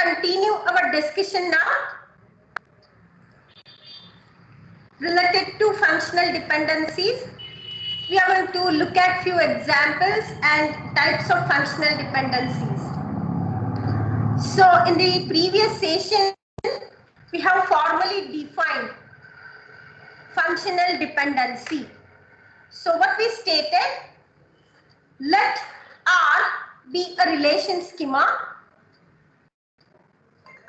continue our discussion now related to functional dependencies. We are going to look at few examples and types of functional dependencies. So in the previous session, we have formally defined functional dependency. So what we stated, let R be a relation schema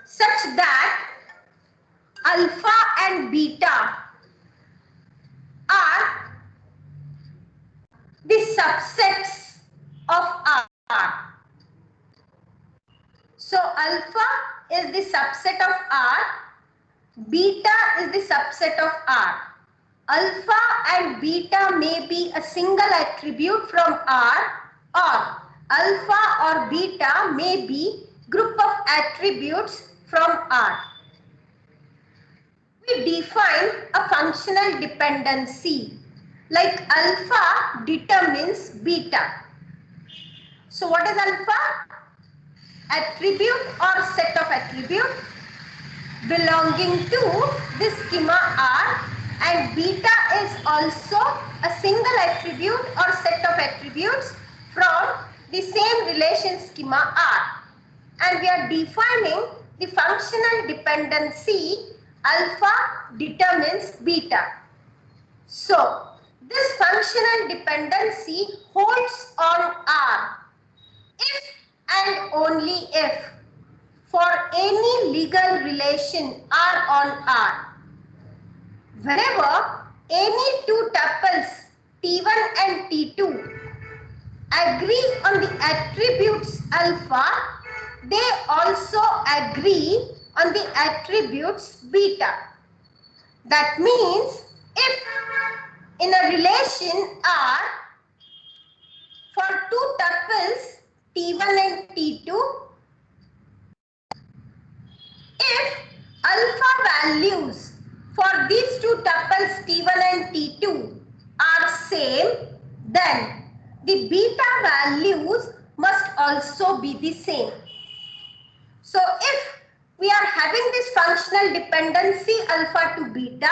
such that alpha and beta are the subsets of R. So alpha is the subset of R, beta is the subset of R. Alpha and beta may be a single attribute from R, or alpha or beta may be group of attributes from R. We define a functional dependency like alpha determines beta. So what is alpha? Attribute or set of attributes belonging to this schema R, and beta is also a single attribute or set of attributes from the same relation schema R. And we are defining the functional dependency alpha determines beta. So this functional dependency holds on R if and only if for any legal relation R on R, wherever any two tuples T1 and T2 agree on the attributes alpha, they also agree on the attributes beta. That means if in a relation R for two tuples T1 and T2, if alpha values for these two tuples T1 and T2 are same, then the beta values must also be the same. So if we are having this functional dependency alpha to beta,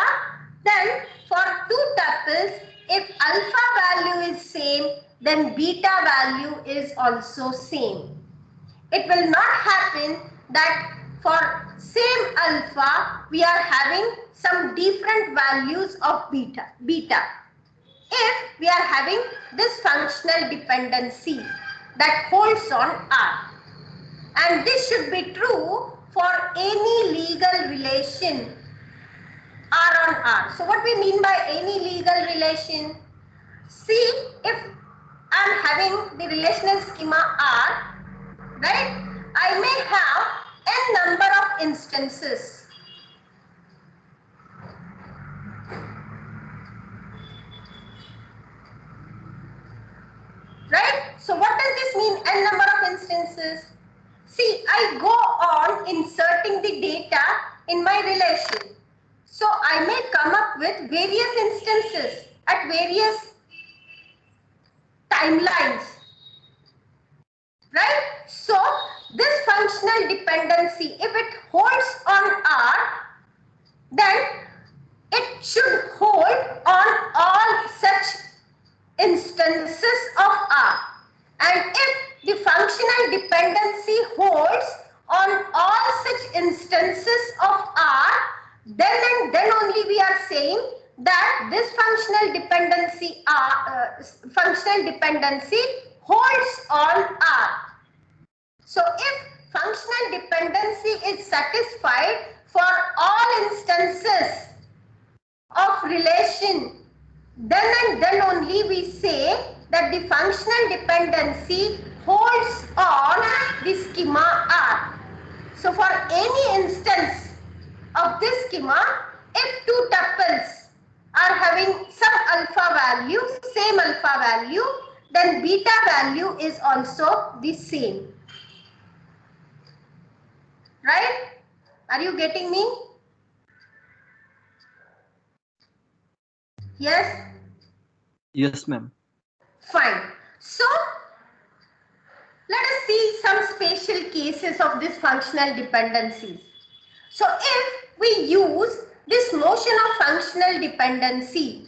then for two tuples, if alpha value is same, then beta value is also same. It will not happen that for same alpha, we are having some different values of beta. If we are having this functional dependency that holds on R. And this should be true for any legal relation R on R. So what we mean by any legal relation? See, if I am having the relational schema R, right, I may have n number of instances. Right? So what does this mean, n number of instances? See, I go on inserting the data in my relation. So I may come up with various instances at various timelines. Right? So this functional dependency, if it holds on R, then it should hold on all such instances of R. And if the functional dependency holds on all such instances of R, then and then only we are saying that this functional dependency holds on R. So if functional dependency is satisfied for all instances of relation, then and then only we say that the functional dependency holds on the schema R. So for any instance of this schema, if two tuples are having some alpha value, same alpha value, then beta value is also the same. Right? Are you getting me? Yes? Yes, ma'am. Fine. So let us us see some special cases of this functional dependencies. So if we use this notion of functional dependency,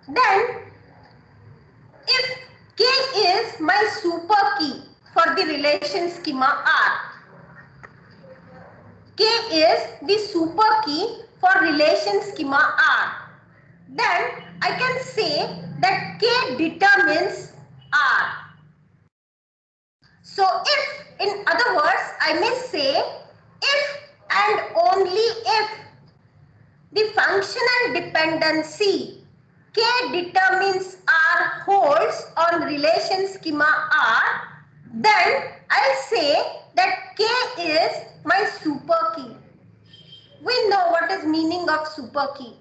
then if K is my super key for the relation schema R, K is the super key for relation schema R, then I can say that K determines R. So if, in other words, I may say if and only if the functional dependency K determines R holds on relation schema R, then I'll say that K is my super key. We know what is meaning of super key.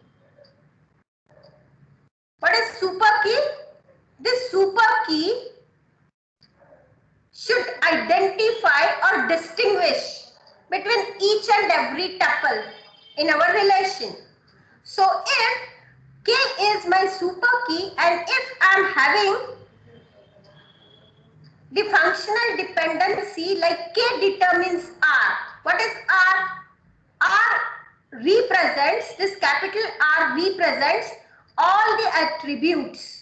What is super key? This super key should identify or distinguish between each and every tuple in our relation. So if K is my super key and if I am having the functional dependency like K determines R, what is R? R represents, this capital R represents all the attributes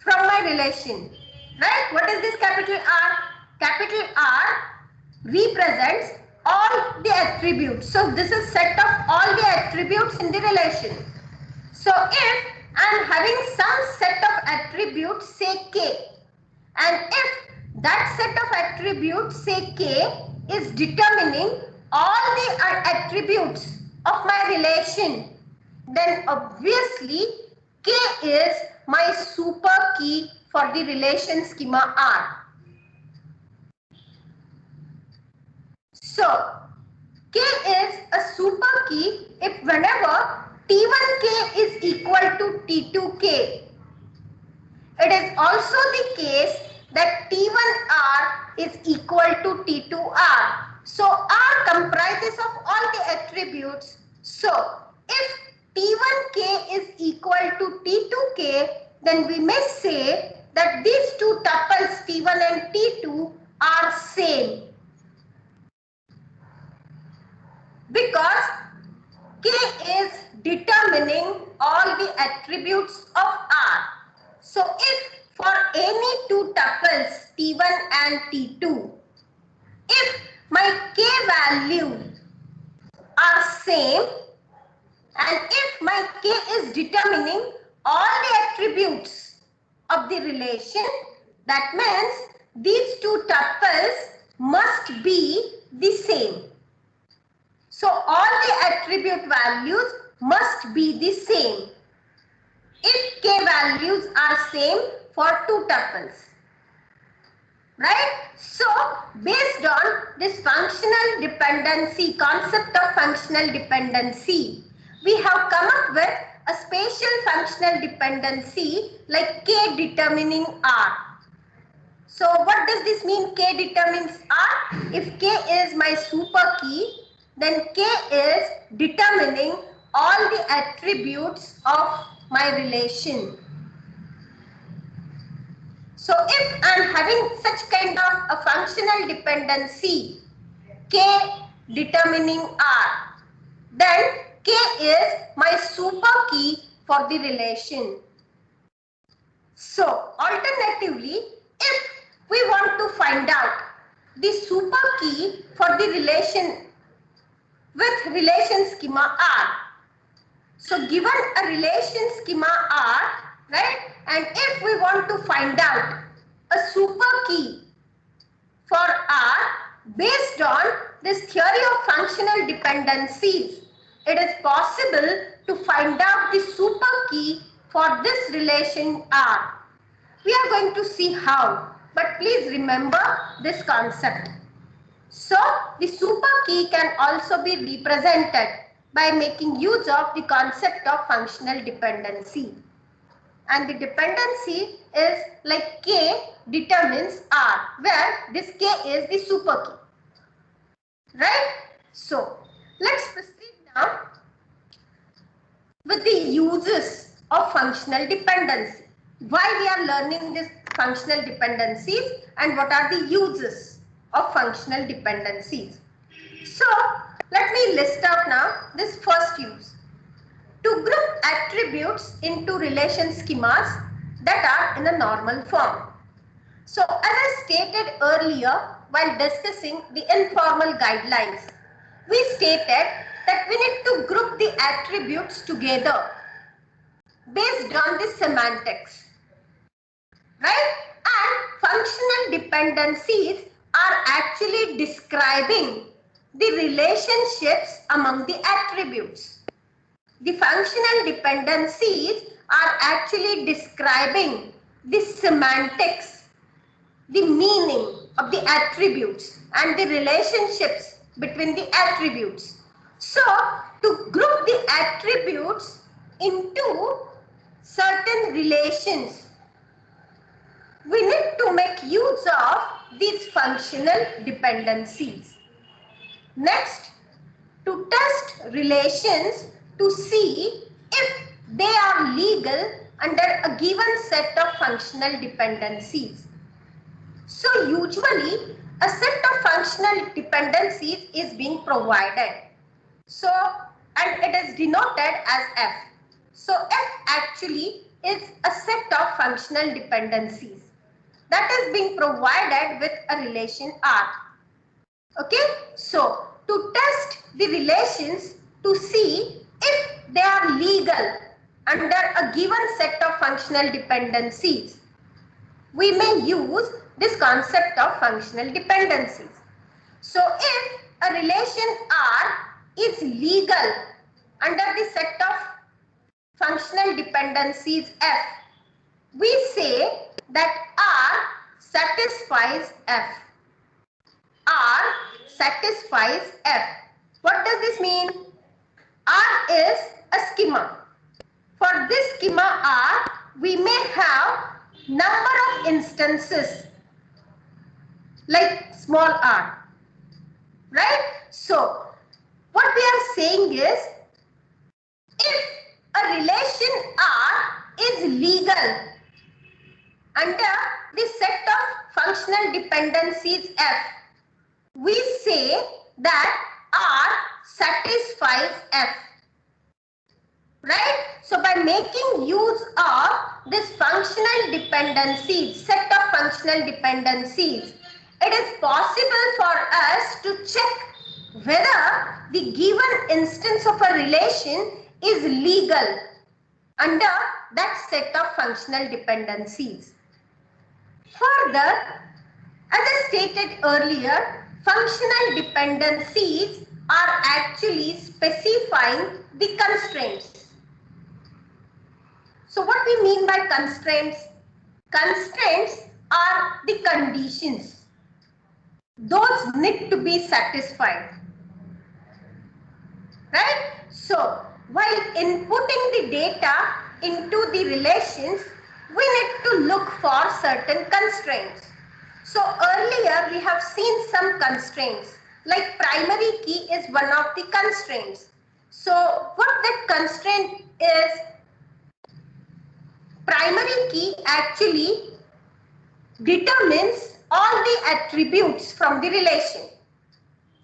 from my relation, right? What is this capital R? Capital R represents all the attributes. So this is set of all the attributes in the relation. So if I am having some set of attributes, say K, and if that set of attributes, say K, is determining all the attributes of my relation, then obviously K is my super key for the relation schema R. So K is a super key if whenever T1K is equal to T2K. It is also the case that T1R is equal to T2R. So R comprises of all the attributes. So if T1K is equal to T2K, then we may say that these two tuples T1 and T2 are same. Because K is determining all the attributes of R. So if for any two tuples T1 and T2, if my K values are same and if my K is determining all the attributes of the relation, that means these two tuples must be the same. So all the attribute values must be the same if K values are same for two tuples, right? So based on this functional dependency, concept of functional dependency, we have come up with a special functional dependency like K determining R. So what does this mean, K determines R? If K is my super key, then K is determining all the attributes of my relation. So if I am having such kind of a functional dependency, K determining R, then K is my super key for the relation. So alternatively, if we want to find out the super key for the relation with relation schema R. So given a relation schema R, right, and if we want to find out a super key for R based on this theory of functional dependencies, it is possible to find out the super key for this relation R. We are going to see how, but please remember this concept. So the super key can also be represented by making use of the concept of functional dependency. And the dependency is like K determines R, where this K is the super key. Right? So let's proceed now with the uses of functional dependency. Why we are learning this functional dependencies and what are the uses of functional dependencies. So let me list out now this first use. To group attributes into relation schemas that are in a normal form. So as I stated earlier while discussing the informal guidelines, we stated that we need to group the attributes together based on the semantics, right? And functional dependencies are actually describing the relationships among the attributes. The functional dependencies are actually describing the semantics, the meaning of the attributes and the relationships between the attributes. So, to group the attributes into certain relations, we need to make use of these functional dependencies. Next, to test relations to see if they are legal under a given set of functional dependencies. So usually a set of functional dependencies is being provided. So, and it is denoted as F. So F actually is a set of functional dependencies that is being provided with a relation R. Okay, so to test the relations to see if they are legal under a given set of functional dependencies, we may use this concept of functional dependencies. So if a relation R is legal under the set of functional dependencies F, we say that R satisfies F. R satisfies F. What does this mean? R is a schema. For this schema R, we may have number of instances like small r, right? So what we are saying is, if a relation R is legal under the set of functional dependencies F, we say that R satisfies F, right? So by making use of this functional dependencies, set of functional dependencies, it is possible for us to check whether the given instance of a relation is legal under that set of functional dependencies. Further, as I stated earlier, functional dependencies are actually specifying the constraints. So what we mean by constraints? Constraints are the conditions. Those need to be satisfied, right? So while inputting the data into the relations, we need to look for certain constraints. So earlier we have seen some constraints, like primary key is one of the constraints. So what that constraint is, primary key actually determines all the attributes from the relation,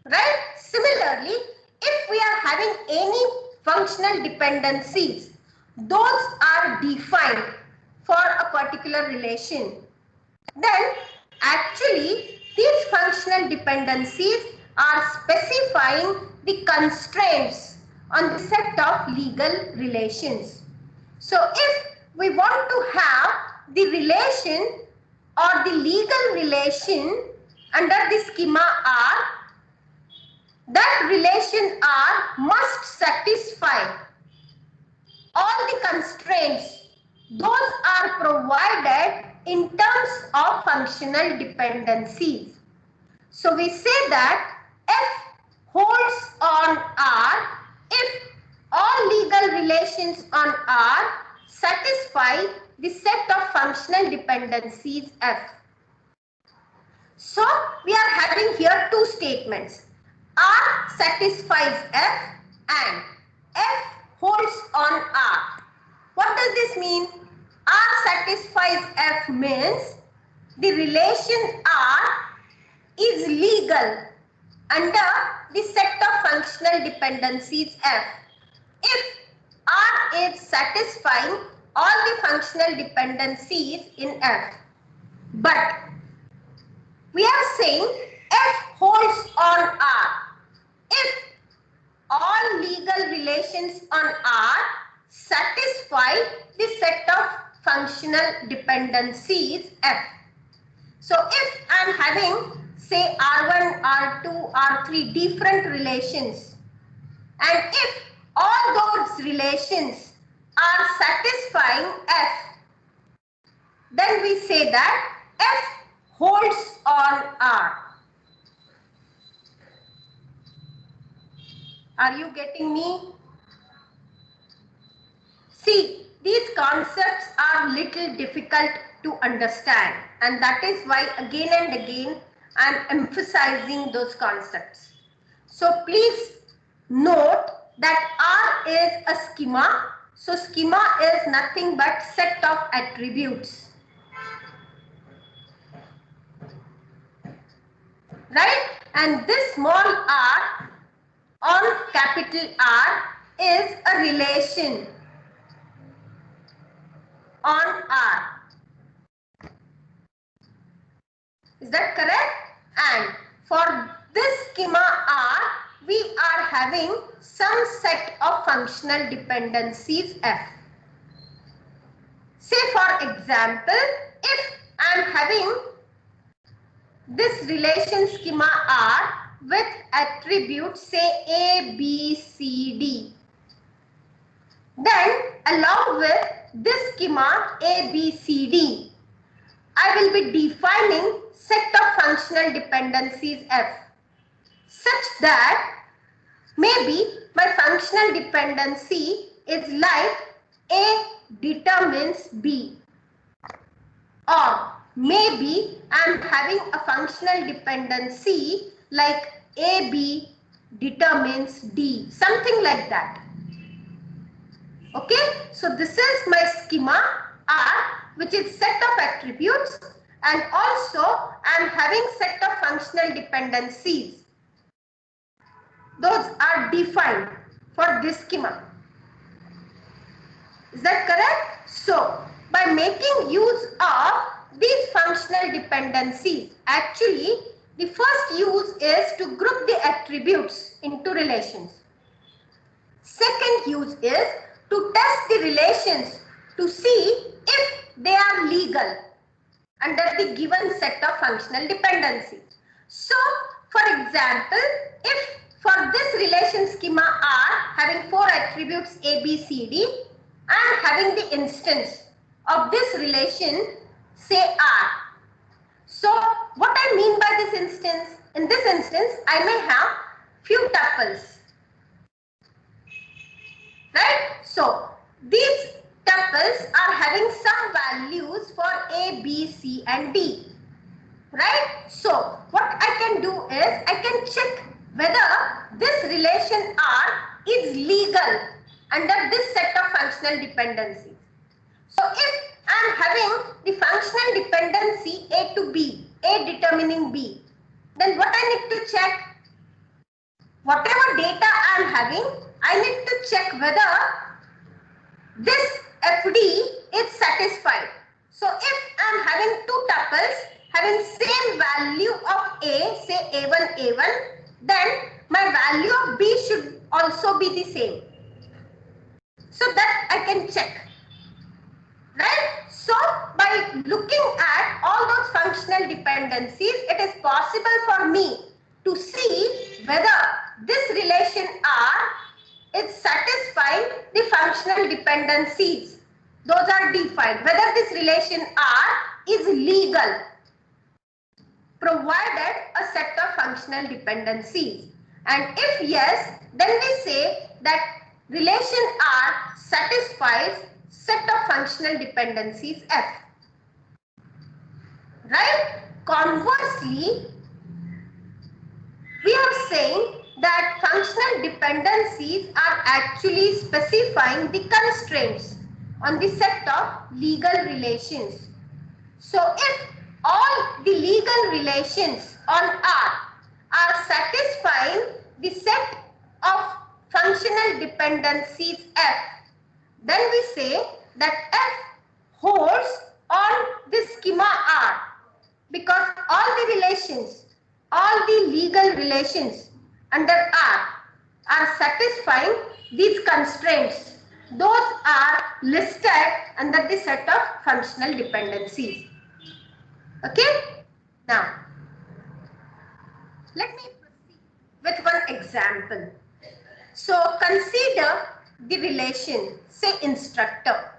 right? Similarly, if we are having any functional dependencies, those are defined for a particular relation, then actually these functional dependencies are specifying the constraints on the set of legal relations. So if we want to have the relation or the legal relation under the schema R, that relation R must satisfy all the constraints. Those are provided in terms of functional dependencies. So we say that F holds on R if all legal relations on R satisfy the set of functional dependencies F. So we are having here two statements. R satisfies F and F holds on R. What does this mean? R satisfies F means the relation R is legal under the set of functional dependencies F. If R is satisfying all the functional dependencies in F. But we are saying F holds on R. If all legal relations on R satisfy the set of functional dependencies F. So if I am having say R1, R2, R3 different relations, and if all those relations are satisfying F, then we say that F holds on R. Are you getting me? See, these concepts are little difficult to understand, and that is why again and again I am emphasizing those concepts. So please note that R is a schema. So schema is nothing but set of attributes. Right? And this small r on capital R is a relation on R. Is that correct? And for this schema R, we are having some set of functional dependencies F. Say for example, if I am having this relation schema R with attributes say A, B, C, D, then along with this schema A, B, C, D, I will be defining set of functional dependencies F such that maybe my functional dependency is like A determines B, or maybe I am having a functional dependency like AB determines D, something like that. Okay, so this is my schema R, which is set of attributes, and also I am having set of functional dependencies. Those are defined for this schema. Is that correct? So by making use of these functional dependencies, actually the first use is to group the attributes into relations. Second use is to test the relations to see if they are legal under the given set of functional dependencies. So for example, if for this relation schema R having 4 attributes A, B, C, D, I am having the instance of this relation say R. So what I mean by this instance? In this instance, I may have few tuples. Right? So these tuples are having some values for A, B, C and D. Right? So what I can do is I can check whether this relation R is legal under this set of functional dependencies. So if I am having the functional dependency A to B, A determining B, then what I need to check? Whatever data I am having, I need to check whether this FD is satisfied. So if I am having two tuples having same value of A, say A1, A1, then my value of B should also be the same. So that I can check. Right? So by looking at all those functional dependencies, it is possible for me to see whether this relation R is satisfying the functional dependencies. Those are defined. Whether this relation R is legal, provided a set of functional dependencies. And if yes, then we say that relation R satisfies set of functional dependencies F. Right? Conversely, we are saying that functional dependencies are actually specifying the constraints on the set of legal relations. So if all the legal relations on R are satisfying the set of functional dependencies F, then we say that F holds on this schema R, because all the relations, all the legal relations under R are satisfying these constraints. Those are listed under the set of functional dependencies. Okay? Now, let me proceed with one example. So, consider the relation, say instructor.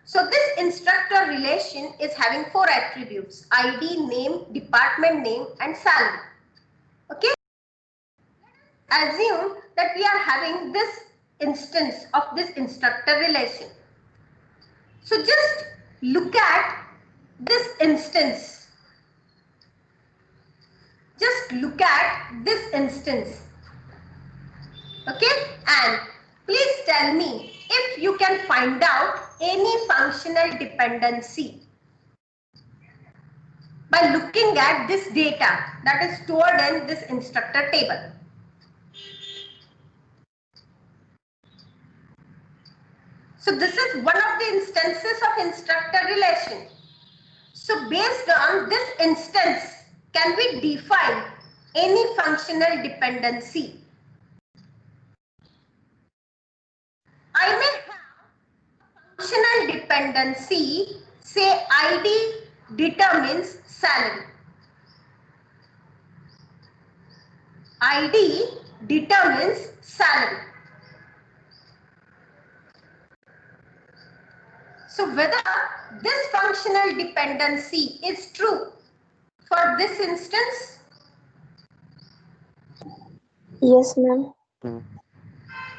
So, this instructor relation is having 4 attributes: ID, name, department name, and salary. Okay? Assume that we are having this instance of this instructor relation. So, just look at this instance. Just look at this instance. Okay, and please tell me if you can find out any functional dependency by looking at this data that is stored in this instructor table. So this is one of the instances of instructor relation. So based on this instance, can we define any functional dependency? I may have functional dependency, say ID determines salary. ID determines salary. So whether this functional dependency is true for this instance? Yes, ma'am.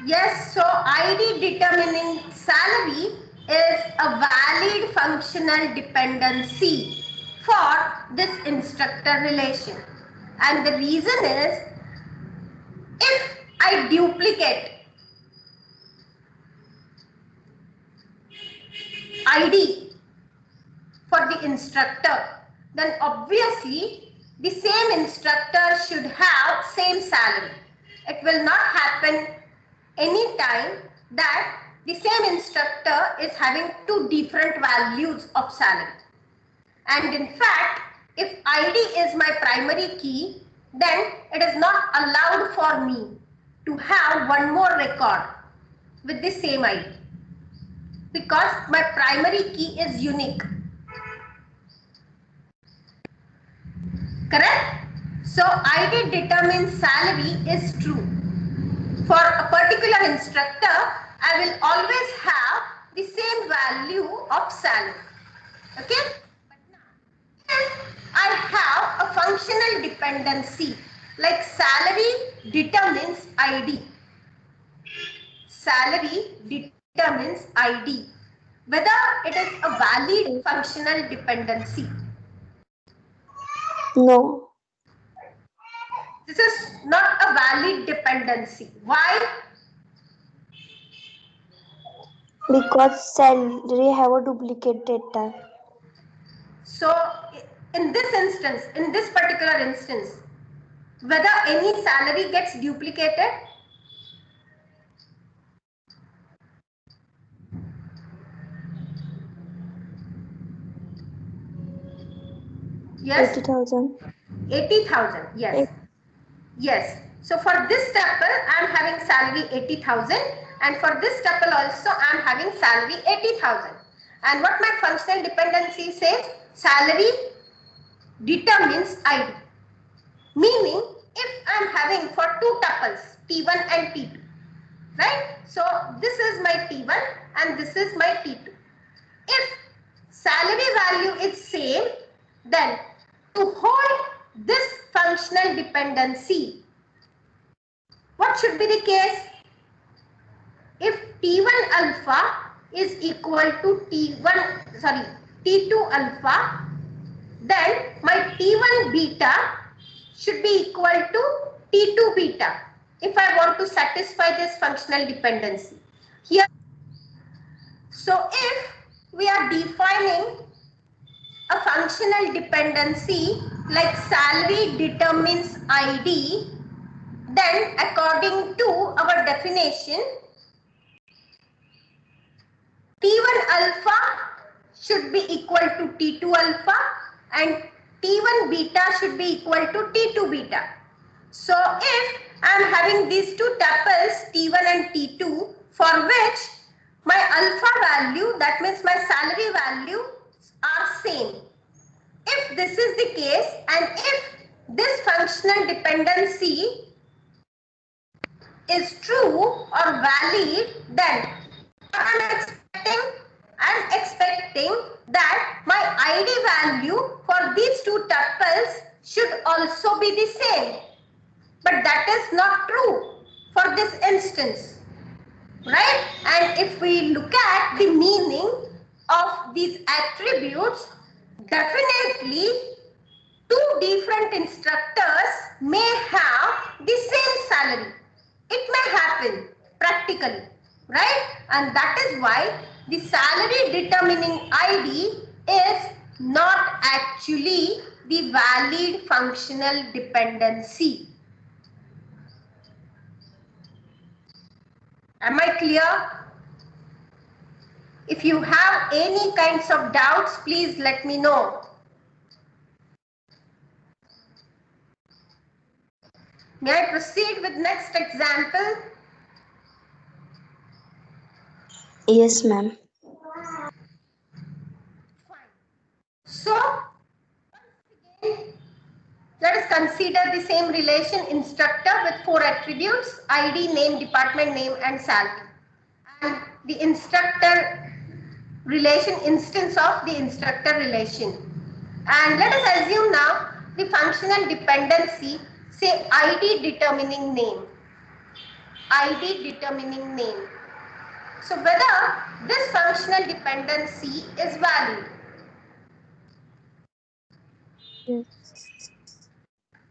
Yes, so ID determining salary is a valid functional dependency for this instructor relation. And the reason is, if I duplicate ID for the instructor, then obviously the same instructor should have same salary. It will not happen any time that the same instructor is having 2 different values of salary. And in fact, if ID is my primary key, then it is not allowed for me to have one more record with the same ID, because my primary key is unique. Correct? So ID determines salary is true. For a particular instructor, I will always have the same value of salary. Okay? But now, if I have a functional dependency like salary determines ID. Salary determines ID. Whether it is a valid functional dependency. No. This is not a valid dependency. Why? Because salary have a duplicate data. So in this instance, in this particular instance, whether any salary gets duplicated? Yes. 80,000. 80,000. Yes. Yes. So for this tuple, I am having salary 80,000, and for this tuple also I am having salary 80,000. And what my functional dependency says? Salary determines ID. Meaning, if I am having for 2 tuples, T1 and T2, right? So this is my T1 and this is my T2. If salary value is same, then to hold this functional dependency, what should be the case? If T1 alpha is equal to T2 alpha, then my T1 beta should be equal to T2 beta if I want to satisfy this functional dependency. Here, So if we are defining a functional dependency like salary determines ID, then according to our definition, T1 alpha should be equal to T2 alpha and T1 beta should be equal to T2 beta. So if I am having these two tuples T1 and T2 for which my alpha value, that means my salary value, are same. If this is the case and if this functional dependency is true or valid, then I'm expecting that my ID value for these two tuples should also be the same. But that is not true for this instance, right? And if we look at the meaning of these attributes, definitely two different instructors may have the same salary. It may happen practically, right? And that is why the salary determining ID is not actually the valid functional dependency. Am I clear? If you have any kinds of doubts, please let me know. May I proceed with next example? Yes, ma'am. So, let us consider the same relation instructor with 4 attributes: ID, name, department name, and salary. And the instructor relation, instance of the instructor relation. And let us assume now the functional dependency, say ID determining name. ID determining name. So whether this functional dependency is valid. Yes.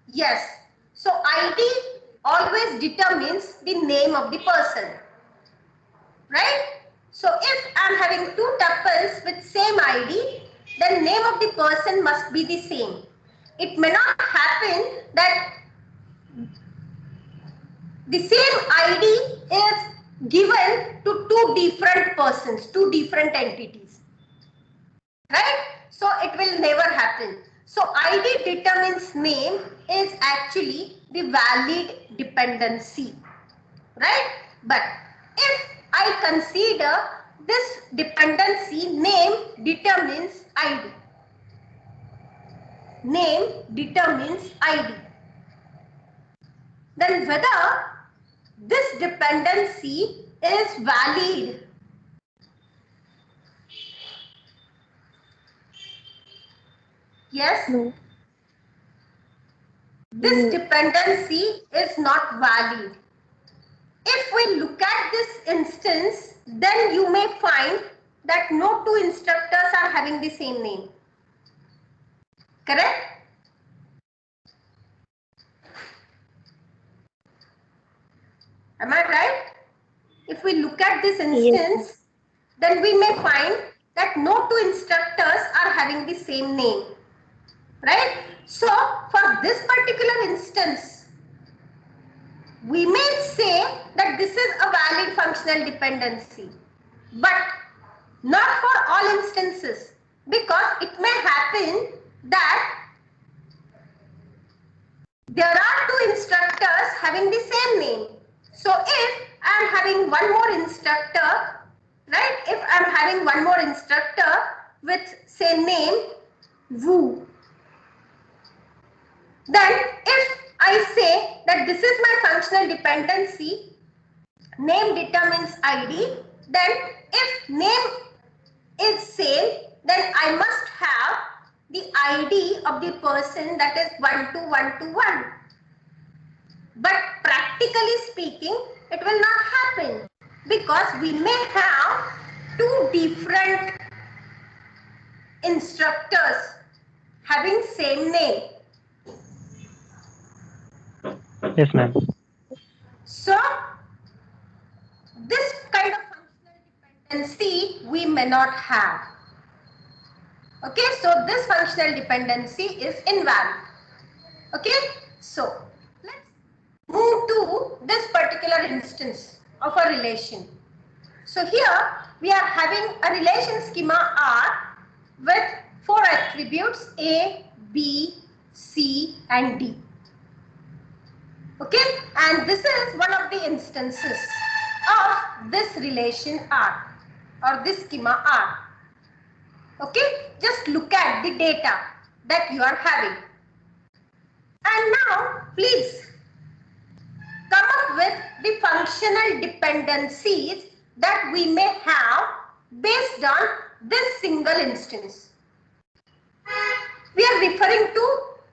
Yes. So ID always determines the name of the person. Right? So if I'm having two tuples with same ID, then name of the person must be the same. It may not happen that the same ID is given to two different persons, two different entities. Right? So it will never happen. So ID determines name is actually the valid dependency. Right? But if I consider this dependency, name determines ID. Name determines ID. Then whether this dependency is valid. Yes? No. This dependency is not valid. If we look at this instance, then you may find that no two instructors are having the same name. Correct? Am I right? If we look at this instance, then we may find that no two instructors are having the same name. Right? So, for this particular instance, we may say that this is a valid functional dependency, but not for all instances, because it may happen that there are two instructors having the same name. So if I am having one more instructor, right? If I am having one more instructor with say name Wu, then if I say that this is my functional dependency, name determines ID, then if name is same, then I must have the ID of the person, that is 12121. But practically speaking, it will not happen because we may have two different instructors having same name. Yes, ma'am. So this kind of functional dependency we may not have. Okay, so this functional dependency is invalid. Okay, so let's move to this particular instance of a relation. So here we are having a relation schema R with 4 attributes A, B, C and D. Okay, and this is one of the instances of this relation R or this schema R. Okay, just look at the data that you are having. And now please come up with the functional dependencies that we may have based on this single instance. We are referring to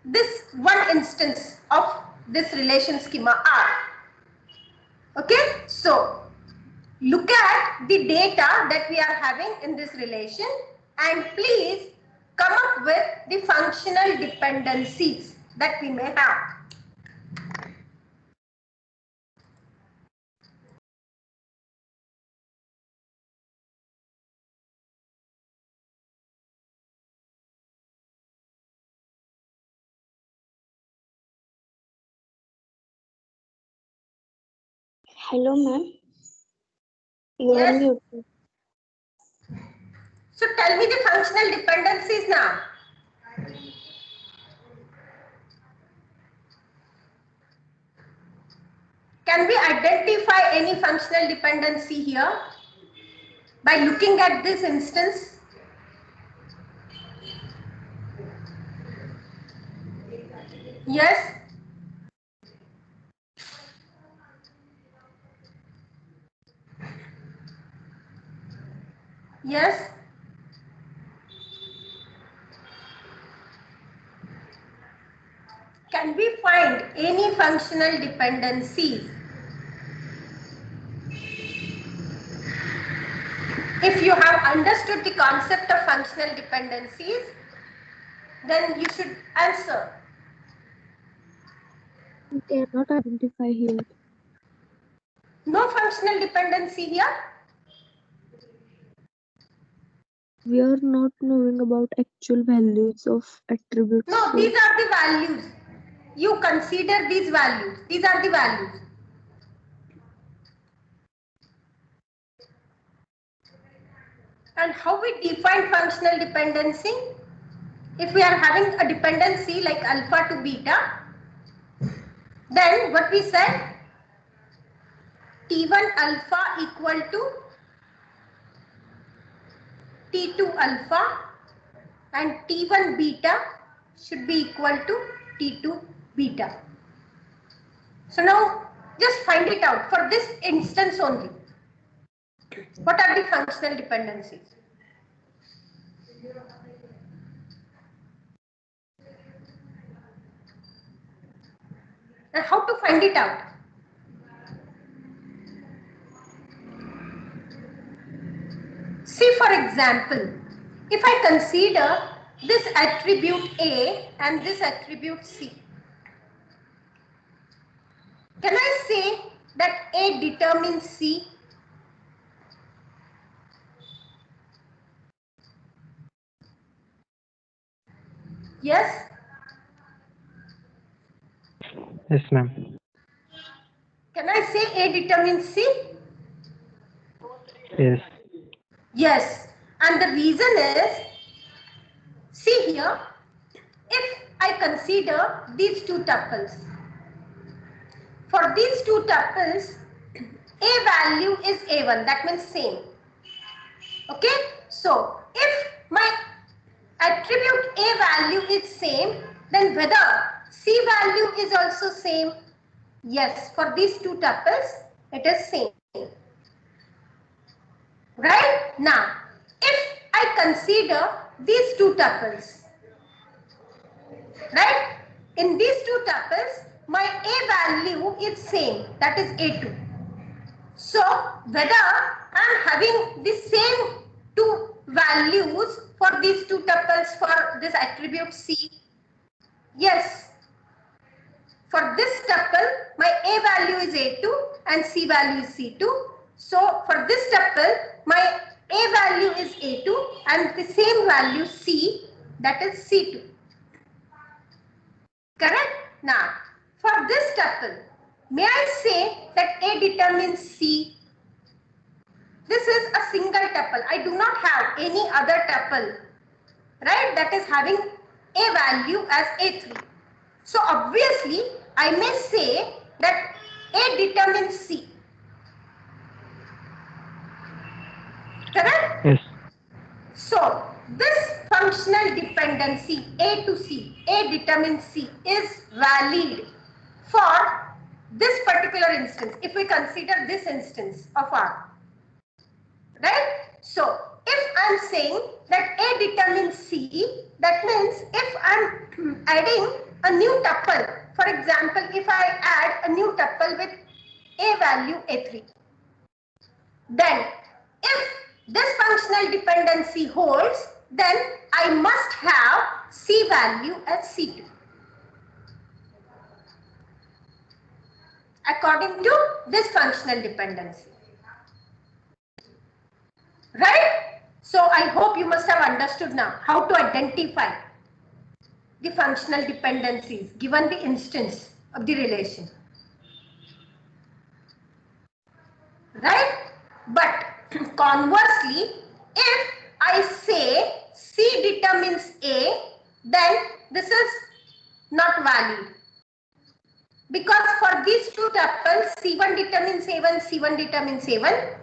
this one instance of this relation schema R. Okay, so look at the data that we are having in this relation and please come up with the functional dependencies that we may have. Hello, ma'am. You are Yes. muted. So tell me the functional dependencies now. Can we identify any functional dependency here by looking at this instance? Yes. Yes. Can we find any functional dependencies? If you have understood the concept of functional dependencies, then you should answer. We cannot identify here. No functional dependency here? We are not knowing about actual values of attributes. No, So these are the values. You consider these values. These are the values. And how we define functional dependency? If we are having a dependency like alpha to beta, then what we said, T1 alpha equal to T2 alpha and T1 beta should be equal to T2 beta. So now just find it out for this instance only. What are the functional dependencies? And how to find it out? See, for example, if I consider this attribute A and this attribute C, can I say that A determines C? Yes? Yes, ma'am. Can I say A determines C? Yes. Yes. And the reason is, see here, if I consider these two tuples, for these two tuples, A value is A1, that means same. Okay, so if my attribute A value is same, then whether C value is also same? Yes, for these two tuples, it is same. Right? Now, if I consider these two tuples, right? In these two tuples, my A value is same, that is A2. So, whether I am having the same two values for these two tuples for this attribute C, yes. For this tuple, my A value is A2 and C value is C2. So, for this tuple, my A value is A2 and the same value C, that is C2. Correct? Now, for this tuple, may I say that A determines C? This is a single tuple. I do not have any other tuple, right, that is having A value as A3. So obviously, I may say that A determines C. Correct? Yes. So this functional dependency A to C, A determines C, is valid for this particular instance, if we consider this instance of R. Right? So if I'm saying that A determines C, that means if I'm adding a new tuple, for example, if I add a new tuple with A value A3, then if this functional dependency holds, then I must have C value as C2. According to this functional dependency. Right? So I hope you must have understood now how to identify the functional dependencies given the instance of the relation. Right? But conversely, if I say C determines A, then this is not valid. Because for these two tuples, C1 determines A1, C1 determines A1,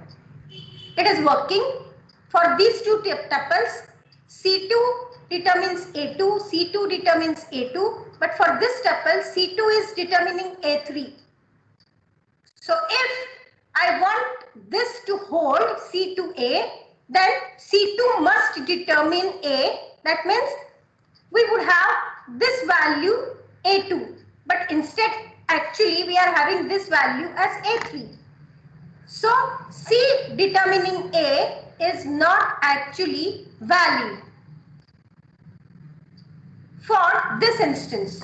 it is working. For these two tuples, C2 determines A2, C2 determines A2, but for this tuple, C2 is determining A3. So if I want this to hold C2A, then C2 must determine A. That means we would have this value A2, but instead actually we are having this value as A3. So C determining A is not actually valid for this instance.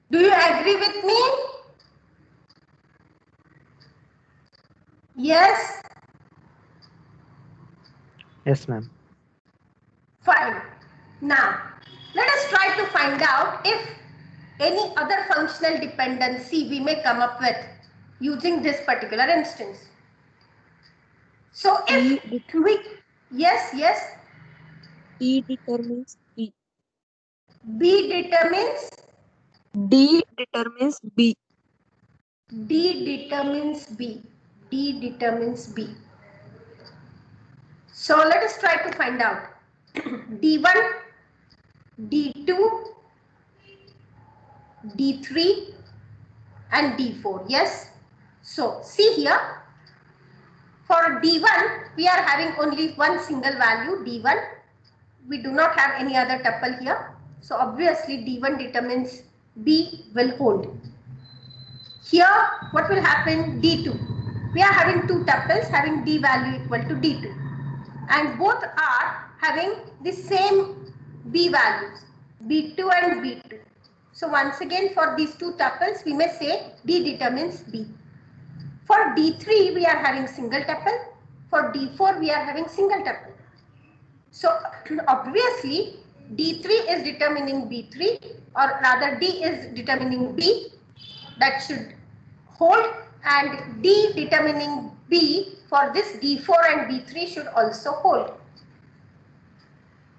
Do you agree with me? Yes? Yes, ma'am. Fine. Now, let us try to find out if any other functional dependency we may come up with using this particular instance. So if we, yes, E determines B. B determines, D determines B. D determines B, D determines B. So let us try to find out D1, D2, D3 and D4. Yes. So see here, for D1 we are having only one single value D1. We do not have any other tuple here. So obviously D1 determines B will hold. Here what will happen? D2. We are having two tuples having D value equal to D2. And both are having the same B values, B2 and B2. So once again, for these two tuples, we may say D determines B. For D3, we are having single tuple. For D4, we are having single tuple. So obviously, D3 is determining B3, or rather D is determining B. That should hold, and D determining B for this D4 and B3 should also hold.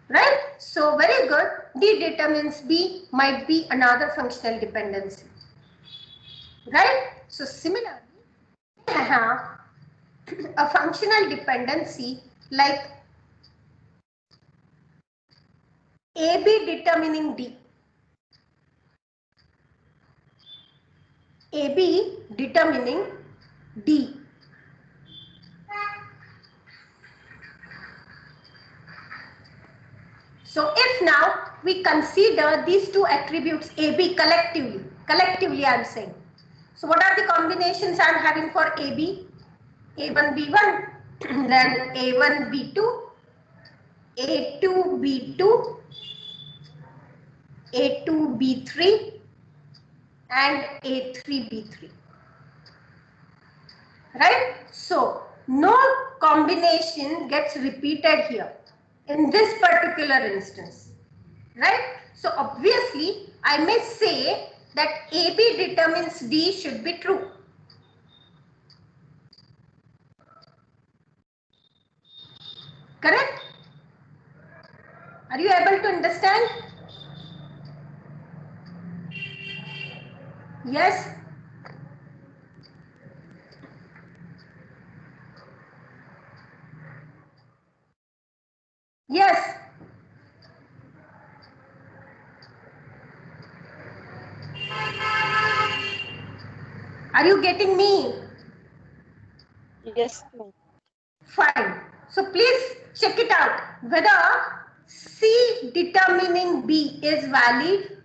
Right? So very good. D determines B might be another functional dependency. Right? So similarly, I have a functional dependency like AB determining D. AB determining D. So if now we consider these two attributes AB collectively I am saying. So what are the combinations I am having for AB? A1B1, then A1B2, A2B2, A2B3 and A3B3. right? So no combination gets repeated here in this particular instance, right? So obviously I may say that AB determines D should be true. Correct? Are you able to understand? Yes? Yes. Are you getting me? Yes, ma'am. Fine. So please check it out whether C determining B is valid.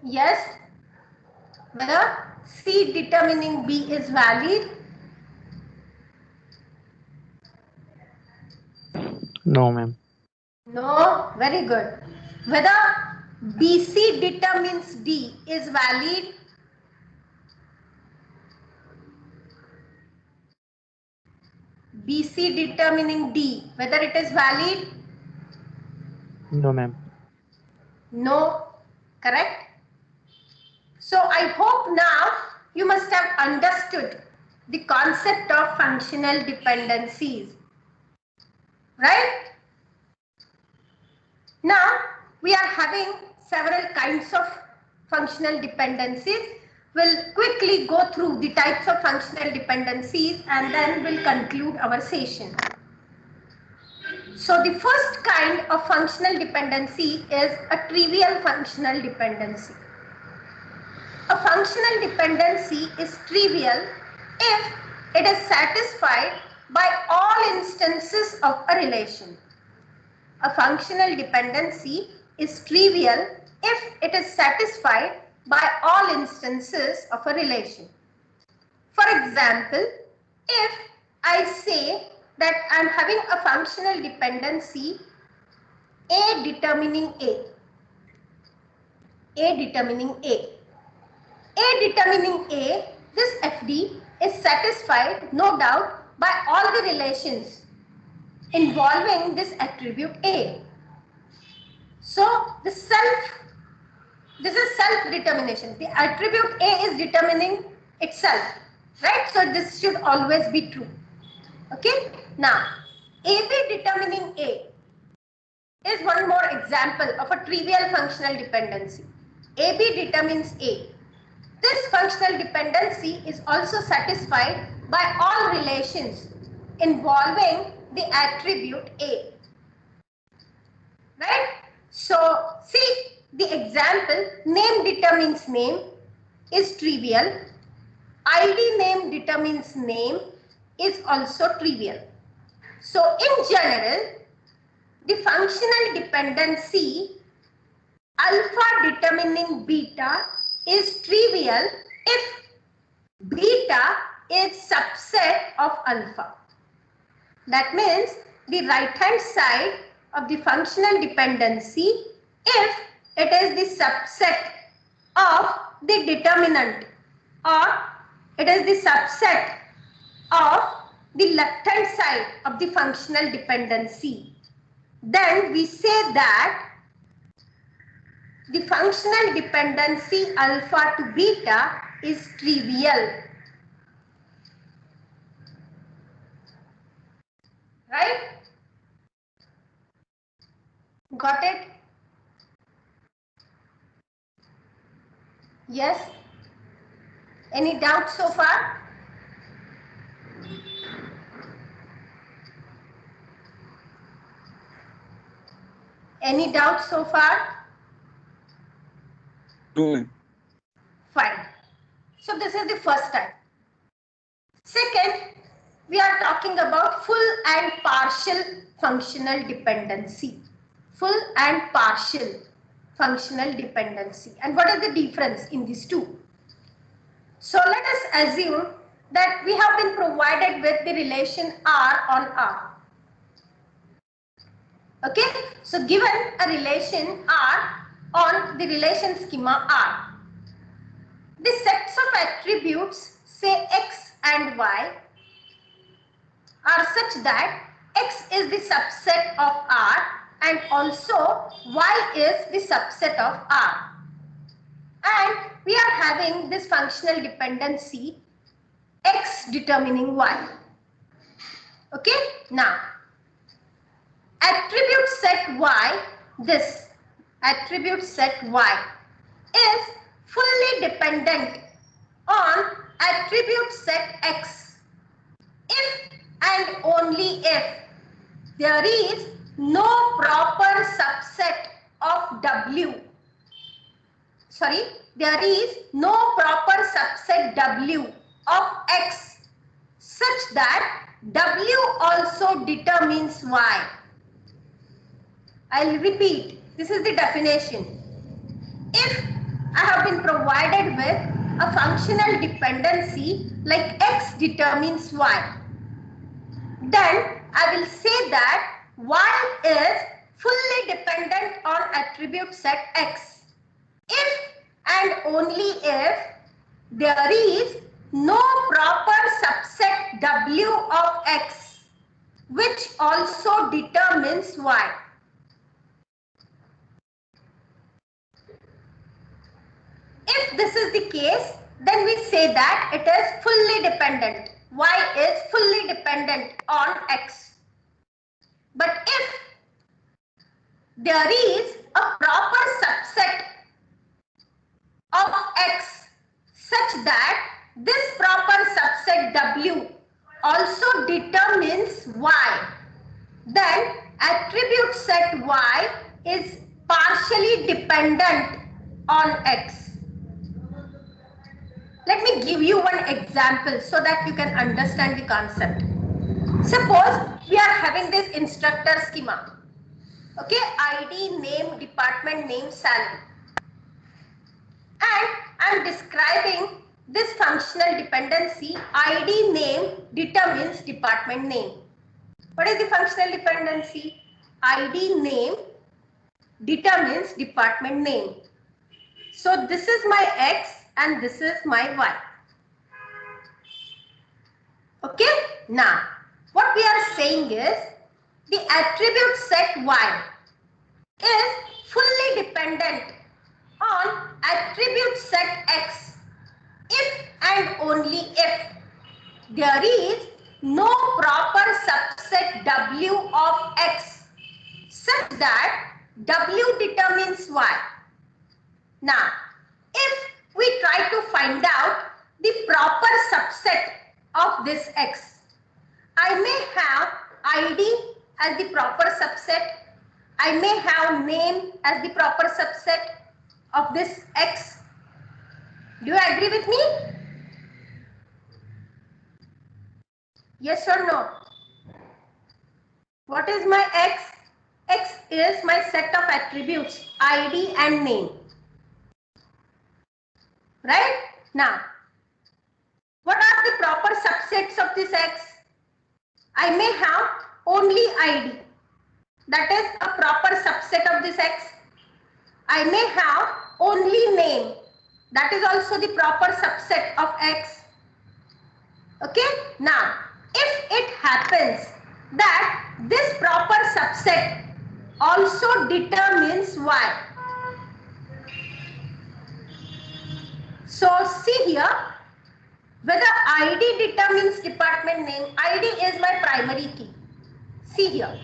Yes. Whether C determining B is valid. No, ma'am. No. Very good. Whether BC determines D is valid. BC determining D, whether it is valid? No, ma'am. No. Correct? So I hope now you must have understood the concept of functional dependencies. Right? Now we are having several kinds of functional dependencies. We'll quickly go through the types of functional dependencies and then we'll conclude our session. So the first kind of functional dependency is a trivial functional dependency. A functional dependency is trivial if it is satisfied by all instances of a relation. A functional dependency is trivial if it is satisfied by all instances of a relation. For example, if I say that I am having a functional dependency A determining A, A determining A. A determining A, this FD is satisfied, no doubt, by all the relations involving this attribute A. So this is self-determination. The attribute A is determining itself, right? So this should always be true. Okay. Now, AB determining A is one more example of a trivial functional dependency. AB determines A. This functional dependency is also satisfied by all relations involving the attribute A. Right? So, see the example, name determines name is trivial. ID name determines name is also trivial. So, in general, the functional dependency alpha determining beta is trivial if beta is subset of alpha. That means the right hand side of the functional dependency if it is the subset of the determinant or it is the subset of the left hand side of the functional dependency, then we say that the functional dependency alpha to beta is trivial. Right? Got it? Yes? Any doubts so far? Any doubts so far? No. Fine. So this is the first type. Second, we are talking about full and partial functional dependency. Full and partial functional dependency. And what is the difference in these two? So let us assume that we have been provided with the relation R on R. Okay, so given a relation R, on the relation schema R. The sets of attributes, say X and Y, are such that X is the subset of R and also Y is the subset of R. And we are having this functional dependency X determining Y. Okay, now attribute set Y, this attribute set Y is fully dependent on attribute set X if and only if there is no proper subset of W. There is no proper subset W of X such that W also determines Y. I'll repeat, this is the definition. If I have been provided with a functional dependency like X determines Y, then I will say that Y is fully dependent on attribute set X if and only if there is no proper subset W of X which also determines Y. If this is the case, then we say that it is fully dependent. Y is fully dependent on X. But if there is a proper subset of X such that this proper subset W also determines Y, then attribute set Y is partially dependent on X. Let me give you one example so that you can understand the concept. Suppose we are having this instructor schema. Okay, ID, name, department name, salary. And I am describing this functional dependency ID name determines department name. What is the functional dependency? ID name determines department name. So this is my X and this is my Y. Okay, now what we are saying is the attribute set Y is fully dependent on attribute set X if and only if there is no proper subset W of X such that W determines Y. Now, if we try to find out the proper subset of this X, I may have ID as the proper subset. I may have name as the proper subset of this X. Do you agree with me? Yes or no? What is my X? X is my set of attributes, ID and name. Right? Now, what are the proper subsets of this X? I may have only ID. That is a proper subset of this X. I may have only name. That is also the proper subset of X. Okay? Now, if it happens that this proper subset also determines Y. So, see here, whether ID determines department name, ID is my primary key. See here.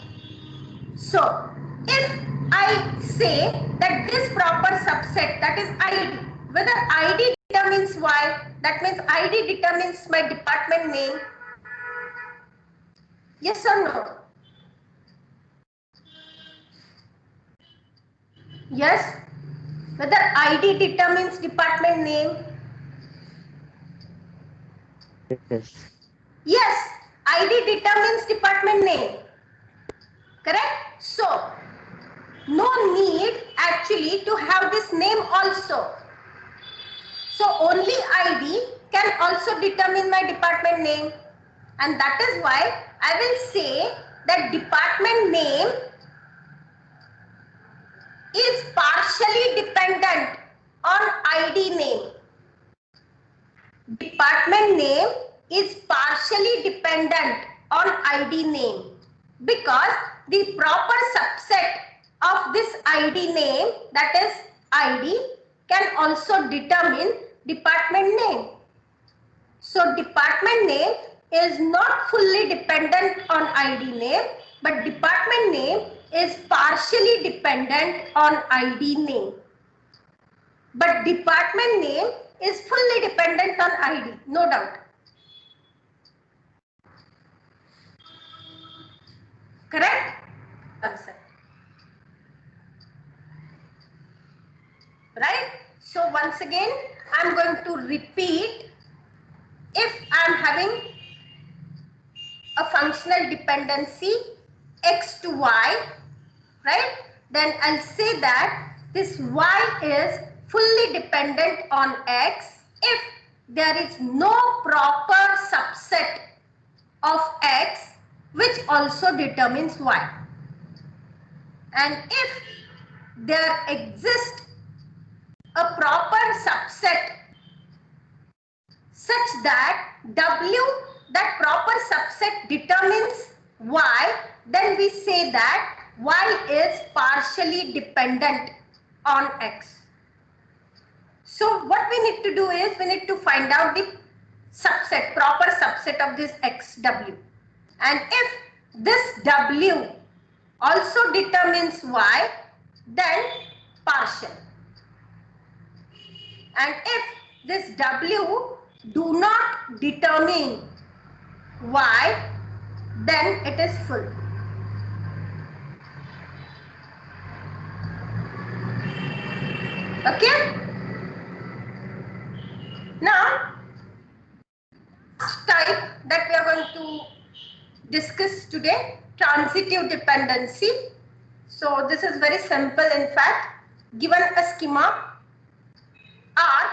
So, if I say that this proper subset, that is ID, whether ID determines Y, that means ID determines my department name. Yes or no? Yes? Whether ID determines department name? Yes. Yes, ID determines department name. Correct? So, no need actually to have this name also. So, only ID can also determine my department name. And that is why I will say that department name is partially dependent on ID name. Department name is partially dependent on ID name because the proper subset of this ID name, that is ID, can also determine department name. So department name is not fully dependent on ID name, but department name is partially dependent on ID name. But department name is fully dependent on ID, no doubt. Correct? Answer. Right? So once again, I'm going to repeat. If I'm having a functional dependency X to Y, right? Then I'll say that this Y is fully dependent on X if there is no proper subset of X which also determines Y. And if there exists a proper subset such that W, that proper subset determines Y, then we say that Y is partially dependent on X. So what we need to do is we need to find out the subset, proper subset of this XW. And if this W also determines Y, then partial. And if this W do not determine Y, then it is full. Okay? Now, last type that we are going to discuss today, transitive dependency. So this is very simple. In fact, given a schema R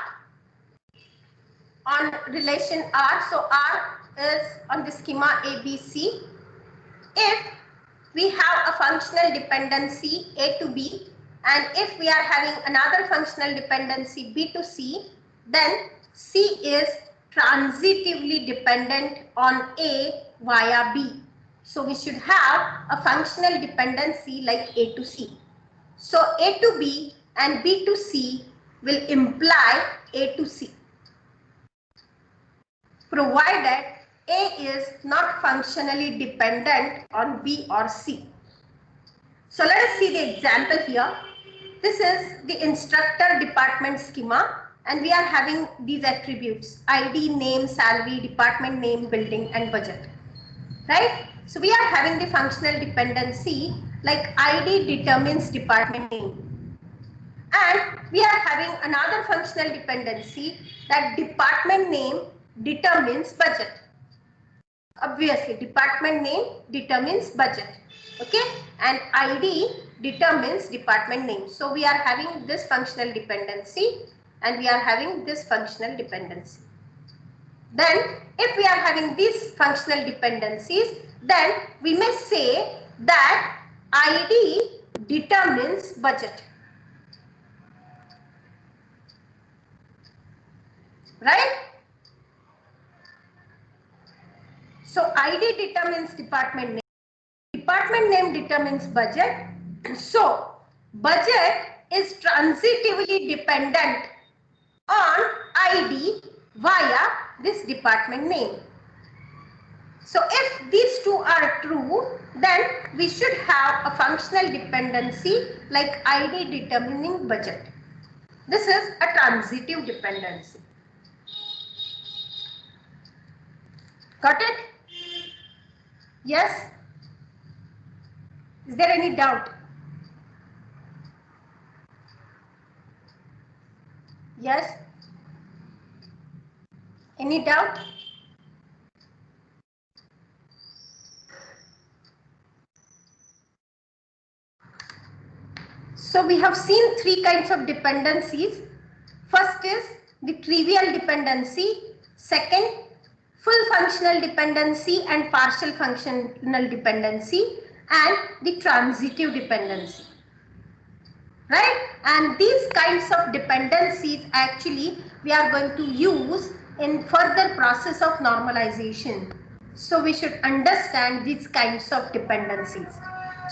on relation R, so R is on the schema ABC. If we have a functional dependency A to B, and if we are having another functional dependency B to C, then C is transitively dependent on A via B. So we should have a functional dependency like A to C. So A to B and B to C will imply A to C, provided A is not functionally dependent on B or C. So let us see the example here. This is the instructor department schema, and we are having these attributes: ID, name, salary, department name, building, and budget. Right? So we are having the functional dependency like ID determines department name. And we are having another functional dependency that department name determines budget. Obviously, department name determines budget. Okay, and ID determines department name. So we are having this functional dependency and we are having this functional dependency. Then if we are having these functional dependencies, then we may say that ID determines budget. Right? So ID determines department name determines budget. So budget is transitively dependent on ID via this department name. So if these two are true, then we should have a functional dependency like ID determining budget. This is a transitive dependency. Got it? Yes? Is there any doubt? Yes? Any doubt? So we have seen three kinds of dependencies. First is the trivial dependency. Second, full functional dependency and partial functional dependency, and the transitive dependency. right? And these kinds of dependencies actually we are going to use in further process of normalization. So we should understand these kinds of dependencies.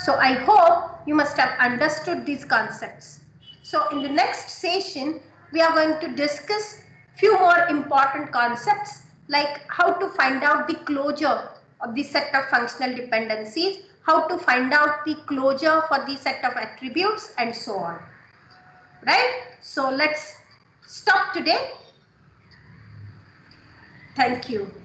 So I hope you must have understood these concepts. So in the next session, we are going to discuss few more important concepts like how to find out the closure of the set of functional dependencies, how to find out the closure for the set of attributes, and so on. Right? So let's stop today. Thank you.